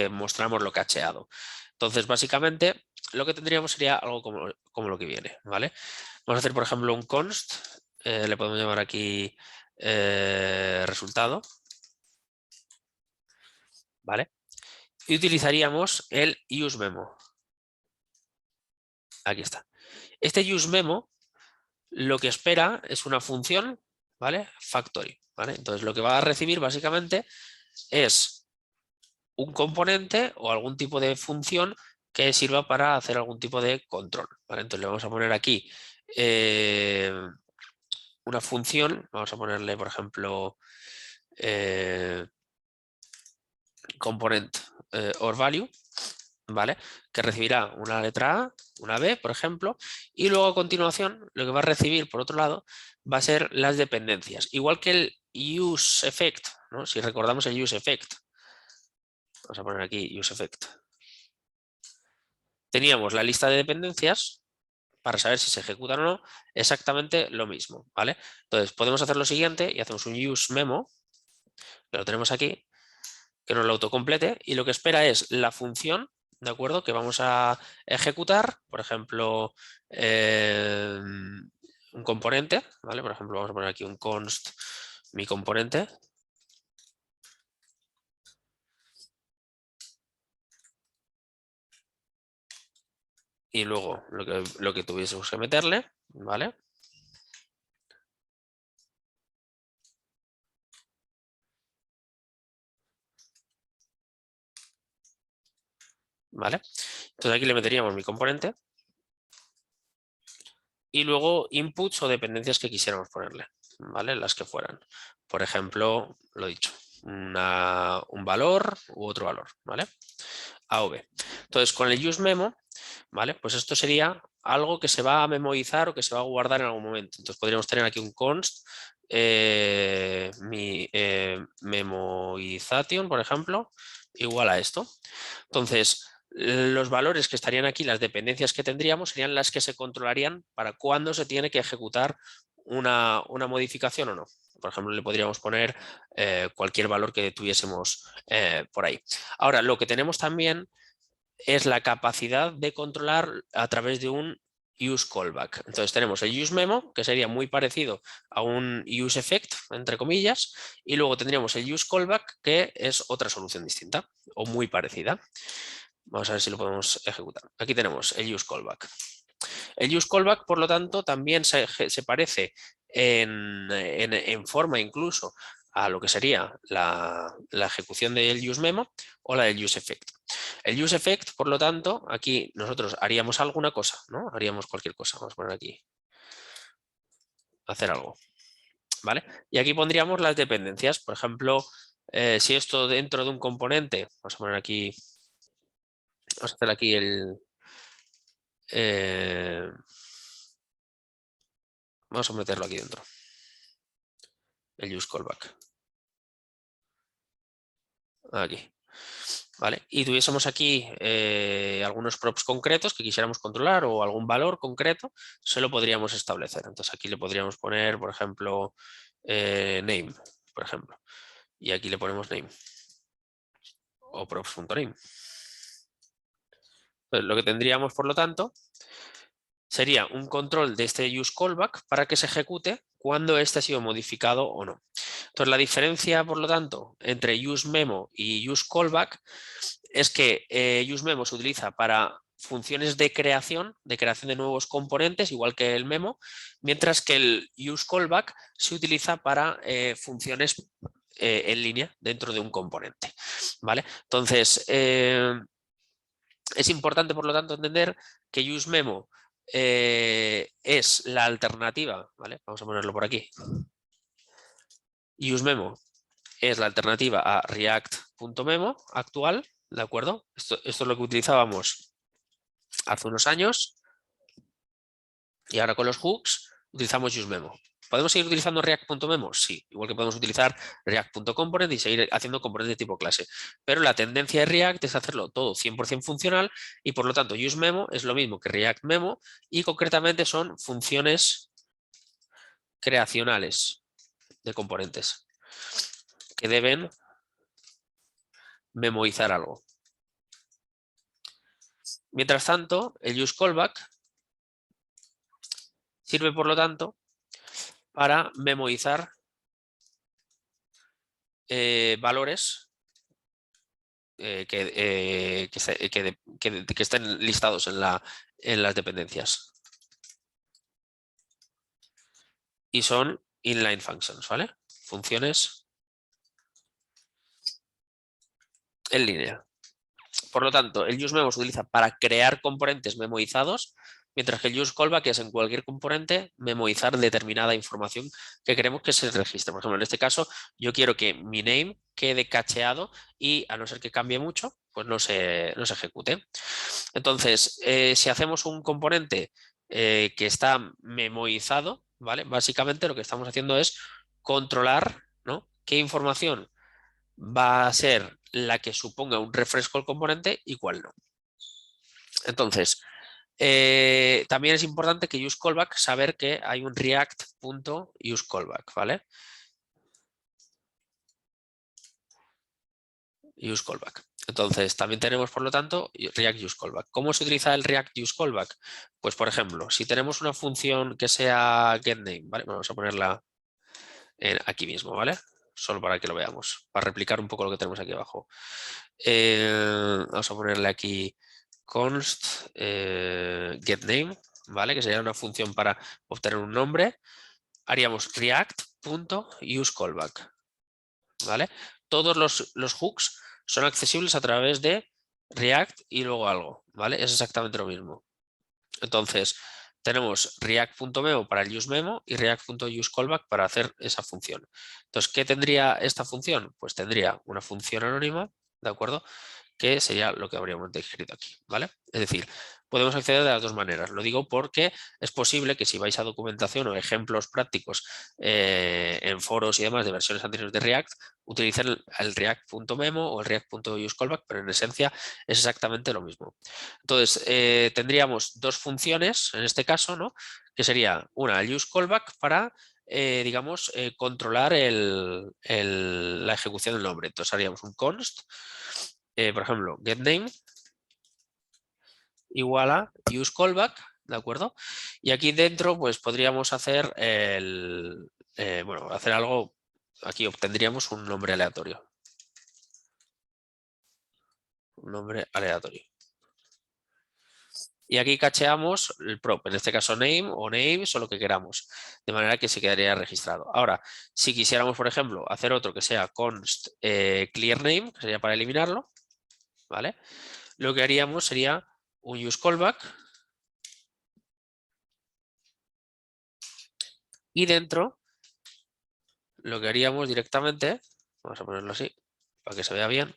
mostramos lo cacheado. Entonces, básicamente, lo que tendríamos sería algo como lo que viene, ¿vale? Vamos a hacer, por ejemplo, un const, le podemos llamar aquí resultado, ¿vale? Y utilizaríamos el useMemo. Aquí está. Este useMemo lo que espera es una función, ¿vale? Factory, ¿vale? Entonces lo que va a recibir básicamente es un componente o algún tipo de función que sirva para hacer algún tipo de control, ¿vale? Entonces le vamos a poner aquí una función, vamos a ponerle por ejemplo component or value, ¿vale? Que recibirá una letra A, una B, por ejemplo, y luego a continuación lo que va a recibir, por otro lado, va a ser las dependencias. Igual que el useEffect, ¿no? Si recordamos el useEffect, vamos a poner aquí useEffect. Teníamos la lista de dependencias para saber si se ejecutan o no, exactamente lo mismo, ¿vale? Entonces podemos hacer lo siguiente y hacemos un useMemo, que lo tenemos aquí, que nos lo autocomplete y lo que espera es la función, ¿de acuerdo? Que vamos a ejecutar, por ejemplo, un componente, ¿vale? Por ejemplo, vamos a poner aquí un const mi componente. Y luego lo que tuviésemos que meterle, ¿vale? ¿Vale? Entonces aquí le meteríamos mi componente y luego inputs o dependencias que quisiéramos ponerle, ¿vale? Las que fueran. Por ejemplo, lo dicho, un valor u otro valor, ¿vale? A o B. Entonces, con el useMemo, ¿vale? Pues esto sería algo que se va a memorizar o que se va a guardar en algún momento. Entonces podríamos tener aquí un const memoization, por ejemplo, igual a esto. Entonces, los valores que estarían aquí, las dependencias que tendríamos, serían las que se controlarían para cuándo se tiene que ejecutar una modificación o no. Por ejemplo, le podríamos poner cualquier valor que tuviésemos por ahí. Ahora, lo que tenemos también es la capacidad de controlar a través de un use callback. Entonces tenemos el use memo, que sería muy parecido a un use effect, entre comillas, y luego tendríamos el use callback, que es otra solución distinta o muy parecida. Vamos a ver si lo podemos ejecutar. Aquí tenemos el use callback. El use callback, por lo tanto, también se parece en forma incluso a lo que sería la ejecución del use memo o la del use effect. El use effect, por lo tanto, aquí nosotros haríamos alguna cosa, ¿no? Haríamos cualquier cosa. Vamos a poner aquí, hacer algo, ¿vale? Y aquí pondríamos las dependencias. Por ejemplo, si esto dentro de un componente, vamos a poner aquí, vamos a hacer aquí vamos a meterlo aquí dentro, el use callback. Aquí. ¿Vale? Y tuviésemos aquí algunos props concretos que quisiéramos controlar o algún valor concreto, se lo podríamos establecer. Entonces aquí le podríamos poner, por ejemplo, name, por ejemplo. Y aquí le ponemos name o props.name. Lo que tendríamos, por lo tanto, sería un control de este use callback para que se ejecute cuando este ha sido modificado o no. Entonces la diferencia, por lo tanto, entre use memo y use callback es que use memo se utiliza para funciones de creación de nuevos componentes, igual que el memo, mientras que el use callback se utiliza para funciones en línea dentro de un componente. ¿Vale? Entonces, es importante, por lo tanto, entender que use memo es la alternativa, ¿vale? Vamos a ponerlo por aquí. Use memo es la alternativa a React.memo actual, ¿de acuerdo? Esto es lo que utilizábamos hace unos años y ahora con los hooks utilizamos useMemo. ¿Podemos seguir utilizando React.memo? Sí, igual que podemos utilizar React.component y seguir haciendo componentes de tipo clase. Pero la tendencia de React es hacerlo todo 100% funcional y por lo tanto useMemo es lo mismo que React.memo y concretamente son funciones creacionales de componentes que deben memoizar algo. Mientras tanto, el useCallback sirve, por lo tanto, para memoizar valores que estén listados en las dependencias. Y son inline functions, ¿vale? Funciones en línea. Por lo tanto, el useMemo se utiliza para crear componentes memoizados, mientras que el useCallback es en cualquier componente memoizar determinada información que queremos que se registre. Por ejemplo, en este caso, yo quiero que mi name quede cacheado y a no ser que cambie mucho, pues no se ejecute. Entonces, si hacemos un componente que está memoizado, ¿vale? Básicamente lo que estamos haciendo es controlar, ¿no?, qué información va a ser la que suponga un refresco al componente y cuál no. Entonces, también es importante que useCallback saber que hay un React.useCallback, ¿vale? useCallback. Entonces, también tenemos, por lo tanto, React useCallback. ¿Cómo se utiliza el React useCallback? Pues, por ejemplo, si tenemos una función que sea getName, ¿vale? Vamos a ponerla aquí mismo, ¿vale? Solo para que lo veamos, para replicar un poco lo que tenemos aquí abajo. Vamos a ponerle aquí const getName, ¿vale? Que sería una función para obtener un nombre. Haríamos react.useCallback, ¿vale? Todos los hooks son accesibles a través de React y luego algo, ¿vale? Es exactamente lo mismo. Entonces, tenemos React.memo para el useMemo y React.useCallback para hacer esa función. Entonces, ¿qué tendría esta función? Pues tendría una función anónima, ¿de acuerdo?, que sería lo que habríamos escrito aquí, ¿vale? Es decir, podemos acceder de las dos maneras. Lo digo porque es posible que si vais a documentación o ejemplos prácticos en foros y demás de versiones anteriores de React, utilicen el React.memo o el React.useCallback, pero en esencia es exactamente lo mismo. Entonces, tendríamos dos funciones en este caso, ¿no?, que sería una, el useCallback para digamos, controlar la ejecución del nombre. Entonces haríamos un const, por ejemplo, getName igual a useCallback ¿de acuerdo? Y aquí dentro pues podríamos hacer bueno, hacer algo, aquí obtendríamos un nombre aleatorio. Un nombre aleatorio. Y aquí cacheamos el prop, en este caso name o names o lo que queramos, de manera que se quedaría registrado. Ahora, si quisiéramos, por ejemplo, hacer otro que sea const clear name, que sería para eliminarlo, ¿vale? Lo que haríamos sería un use callback y dentro lo que haríamos directamente, vamos a ponerlo así para que se vea bien,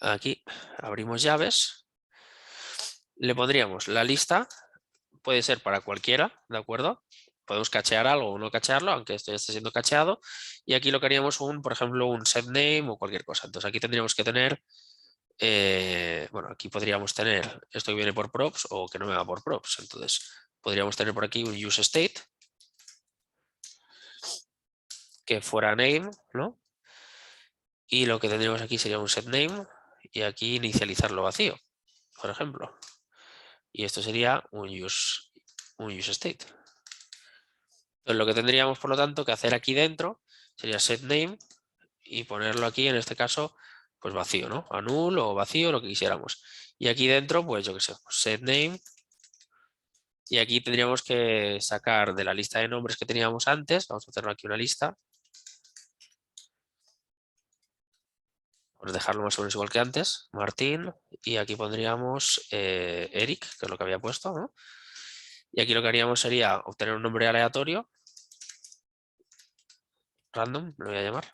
aquí abrimos llaves, le pondríamos la lista, puede ser para cualquiera, ¿de acuerdo? Podemos cachear algo o no cachearlo, aunque esto ya esté siendo cacheado. Y aquí lo que haríamos por ejemplo, un set name o cualquier cosa. Entonces aquí tendríamos que tener, bueno, aquí podríamos tener esto que viene por props o que no me va por props. Entonces podríamos tener por aquí un use state que fuera name, ¿no? Y lo que tendríamos aquí sería un set name y aquí inicializarlo vacío, por ejemplo. Y esto sería un use state. Entonces lo que tendríamos, por lo tanto, que hacer aquí dentro sería set name y ponerlo aquí, en este caso, pues vacío, ¿no? A null o vacío, lo que quisiéramos. Y aquí dentro, pues yo qué sé, pues set name. Y aquí tendríamos que sacar de la lista de nombres que teníamos antes, vamos a hacerlo aquí una lista. Pues dejarlo más o menos igual que antes, Martín, y aquí pondríamos Eric, que es lo que había puesto, ¿no? Y aquí lo que haríamos sería obtener un nombre aleatorio, random, lo voy a llamar.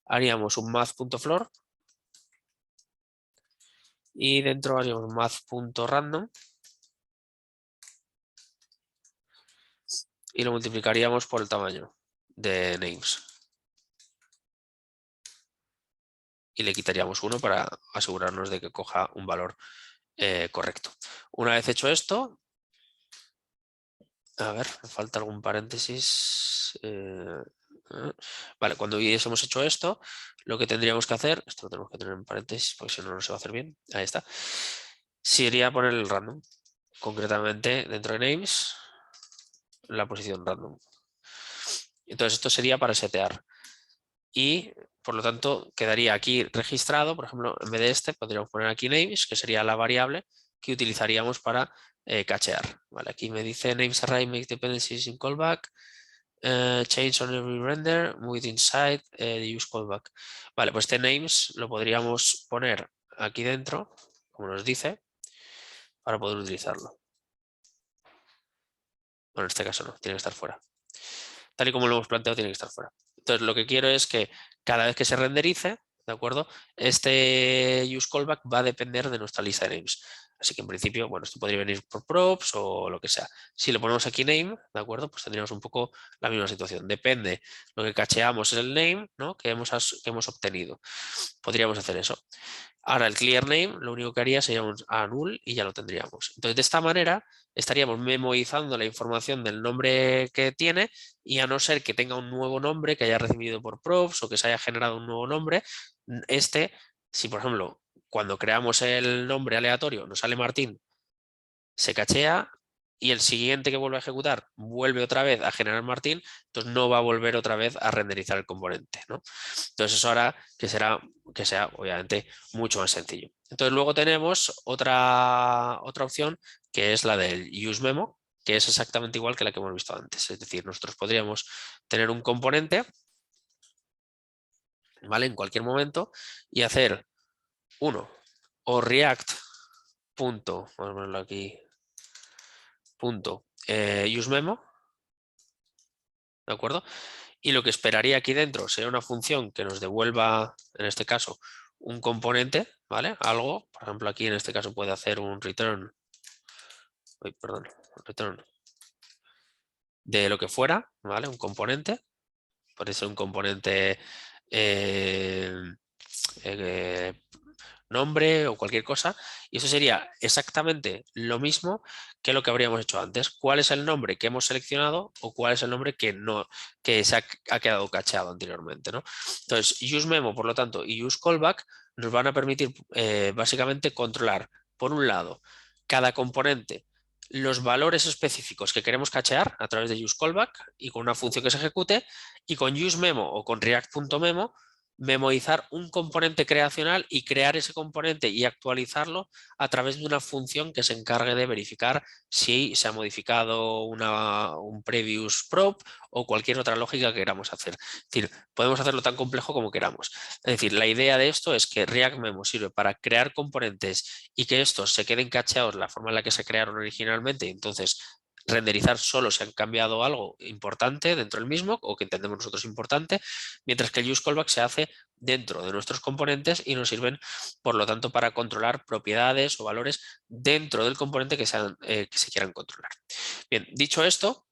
Haríamos un math.floor y dentro haríamos math.random y lo multiplicaríamos por el tamaño de names. Y le quitaríamos 1 para asegurarnos de que coja un valor correcto. Una vez hecho esto, a ver, me falta algún paréntesis. Vale, cuando hubiésemos hecho esto, lo que tendríamos que hacer, esto lo tenemos que tener en paréntesis porque si no, no se va a hacer bien. Ahí está. Sería poner el random. Concretamente, dentro de names, la posición random. Entonces, esto sería para setear. Y, por lo tanto, quedaría aquí registrado, por ejemplo, en vez de este, podríamos poner aquí names, que sería la variable que utilizaríamos para cachear. Vale, aquí me dice names array make dependencies in callback, change on every render, with inside the use callback. Vale, pues este names lo podríamos poner aquí dentro, como nos dice, para poder utilizarlo. Bueno, en este caso no, tiene que estar fuera. Tal y como lo hemos planteado, tiene que estar fuera. Entonces, lo que quiero es que cada vez que se renderice, ¿de acuerdo? Este use callback va a depender de nuestra lista de names. Así que en principio, bueno, esto podría venir por props o lo que sea. Si le ponemos aquí name, ¿de acuerdo? Pues tendríamos un poco la misma situación. Depende, lo que cacheamos es el name, ¿no? que hemos obtenido. Podríamos hacer eso. Ahora el clear name lo único que haría sería un a null y ya lo tendríamos. Entonces de esta manera estaríamos memorizando la información del nombre que tiene y a no ser que tenga un nuevo nombre que haya recibido por props o que se haya generado un nuevo nombre, si por ejemplo cuando creamos el nombre aleatorio nos sale Martín, se cachea y el siguiente que vuelve a ejecutar vuelve otra vez a generar Martín, entonces no va a volver otra vez a renderizar el componente, ¿no? Entonces eso hará que sea obviamente mucho más sencillo. Entonces luego tenemos otra opción que es la del useMemo, que es exactamente igual que la que hemos visto antes. Es decir, nosotros podríamos tener un componente, ¿vale? En cualquier momento y hacer o React vamos a ponerlo aquí, useMemo, ¿de acuerdo? Y lo que esperaría aquí dentro sería una función que nos devuelva, en este caso, un componente, ¿vale? Algo, por ejemplo, aquí en este caso puede hacer un return, return de lo que fuera, ¿vale? Un componente, puede ser un componente eh, eh, nombre o cualquier cosa, y eso sería exactamente lo mismo que lo que habríamos hecho antes. ¿Cuál es el nombre que hemos seleccionado o cuál es el nombre que no, que ha quedado cacheado anteriormente, ¿no? Entonces, useMemo, por lo tanto, y useCallback nos van a permitir básicamente controlar, por un lado, cada componente los valores específicos que queremos cachear a través de useCallback y con una función que se ejecute, y con useMemo o con react.memo memoizar un componente creacional y crear ese componente y actualizarlo a través de una función que se encargue de verificar si se ha modificado un previous prop o cualquier otra lógica que queramos hacer. Es decir, podemos hacerlo tan complejo como queramos. Es decir, la idea de esto es que React Memo sirve para crear componentes y que estos se queden cacheados de la forma en la que se crearon originalmente, y entonces renderizar solo si han cambiado algo importante dentro del mismo o que entendemos nosotros importante, mientras que el useCallback se hace dentro de nuestros componentes y nos sirven, por lo tanto, para controlar propiedades o valores dentro del componente que se quieran controlar. Bien, dicho esto,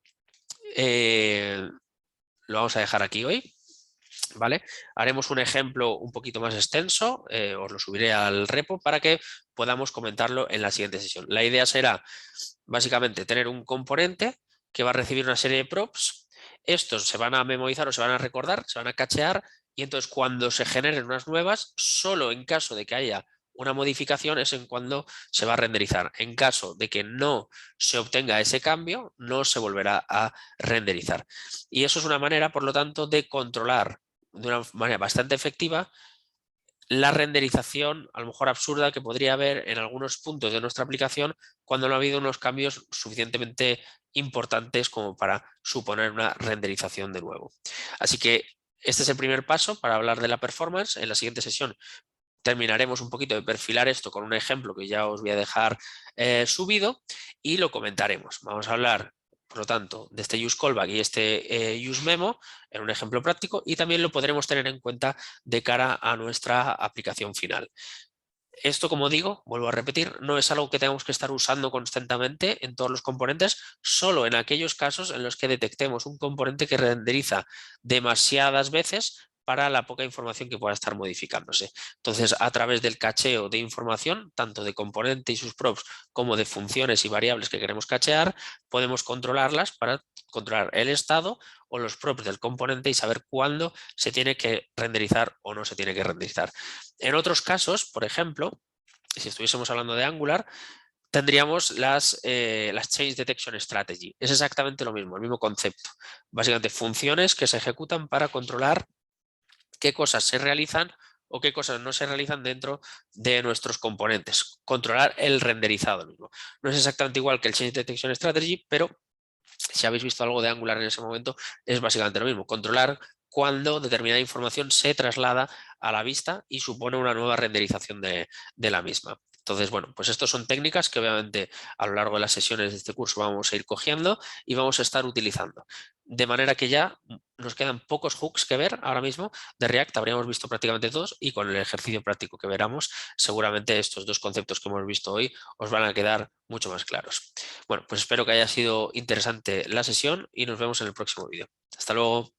lo vamos a dejar aquí hoy. ¿Vale? Haremos un ejemplo un poquito más extenso, os lo subiré al repo para que podamos comentarlo en la siguiente sesión. La idea será básicamente tener un componente que va a recibir una serie de props. Estos se van a memorizar o se van a recordar, se van a cachear, y entonces cuando se generen unas nuevas, solo en caso de que haya una modificación es en cuando se va a renderizar. En caso de que no se obtenga ese cambio, no se volverá a renderizar. Y eso es una manera, por lo tanto, de controlar de una manera bastante efectiva la renderización, a lo mejor absurda, que podría haber en algunos puntos de nuestra aplicación cuando no ha habido unos cambios suficientemente importantes como para suponer una renderización de nuevo. Así que este es el primer paso para hablar de la performance. En la siguiente sesión terminaremos un poquito de perfilar esto con un ejemplo que ya os voy a dejar subido y lo comentaremos. Vamos a hablar, por lo tanto, de este useCallback y este useMemo en un ejemplo práctico, y también lo podremos tener en cuenta de cara a nuestra aplicación final. Esto, como digo, vuelvo a repetir, no es algo que tengamos que estar usando constantemente en todos los componentes, solo en aquellos casos en los que detectemos un componente que renderiza demasiadas veces para la poca información que pueda estar modificándose. Entonces, a través del cacheo de información, tanto de componente y sus props como de funciones y variables que queremos cachear, podemos controlarlas para controlar el estado o los props del componente y saber cuándo se tiene que renderizar o no se tiene que renderizar. En otros casos, por ejemplo, si estuviésemos hablando de Angular, tendríamos las Change Detection Strategy. Es exactamente lo mismo, el mismo concepto. Básicamente funciones que se ejecutan para controlar qué cosas se realizan o qué cosas no se realizan dentro de nuestros componentes. Controlar el renderizado mismo. No es exactamente igual que el Change Detection Strategy, pero si habéis visto algo de Angular en ese momento, es básicamente lo mismo. Controlar cuando determinada información se traslada a la vista y supone una nueva renderización de la misma. Entonces, bueno, pues estas son técnicas que obviamente a lo largo de las sesiones de este curso vamos a ir cogiendo y vamos a estar utilizando. De manera que ya nos quedan pocos hooks que ver ahora mismo. De React habríamos visto prácticamente todos, y con el ejercicio práctico que veramos, seguramente estos dos conceptos que hemos visto hoy os van a quedar mucho más claros. Bueno, pues espero que haya sido interesante la sesión y nos vemos en el próximo vídeo. Hasta luego.